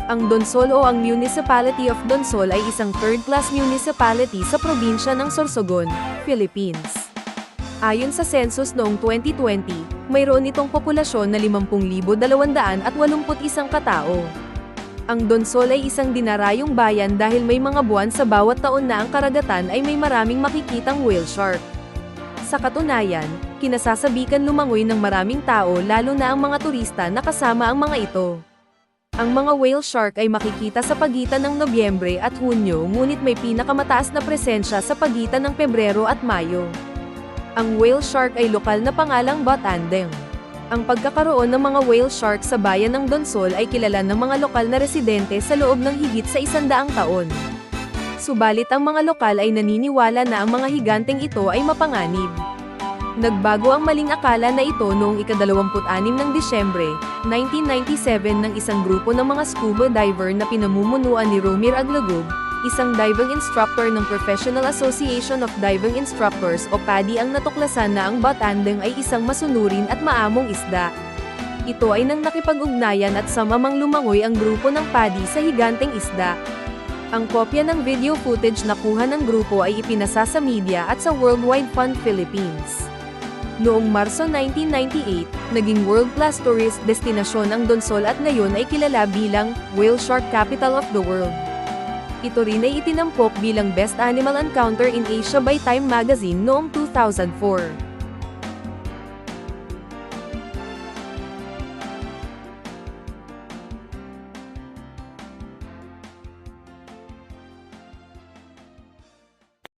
Ang Donsol o ang Municipality of Donsol ay isang third-class municipality sa probinsya ng Sorsogon, Philippines. Ayon sa census noong 2020, mayroon itong populasyon na 50,281 katao. Ang Donsol ay isang dinarayong bayan dahil may mga buwan sa bawat taon na ang karagatan ay may maraming makikitang whale shark. Sa katunayan, kinasasabikan lumangoy ng maraming tao lalo na ang mga turista na kasama ang mga ito. Ang mga whale shark ay makikita sa pagitan ng Nobyembre at Hunyo ngunit may pinakamataas na presensya sa pagitan ng Pebrero at Mayo. Ang whale shark ay lokal na pangalang Batandeng. Ang pagkakaroon ng mga whale shark sa bayan ng Donsol ay kilala ng mga lokal na residente sa loob ng higit sa 100 taon. Subalit ang mga lokal ay naniniwala na ang mga higanteng ito ay mapanganib. Nagbago ang maling akala na ito noong ika-26 ng Disyembre, 1997 ng isang grupo ng mga scuba diver na pinamumunuan ni Romir Aglagub, isang diving instructor ng Professional Association of Diving Instructors o PADI ang natuklasan na ang Batandeng ay isang masunurin at maamong isda. Ito ay nang nakipag-ugnayan at samamang lumangoy ang grupo ng PADI sa higanteng isda. Ang kopya ng video footage na kuha ng grupo ay ipinasa sa media at sa Worldwide Fund Philippines. Noong Marso 1998, naging world-class tourist destinasyon ang Donsol at ngayon ay kilala bilang Whale Shark Capital of the World. Ito rin ay itinampok bilang Best Animal Encounter in Asia by Time Magazine noong 2004.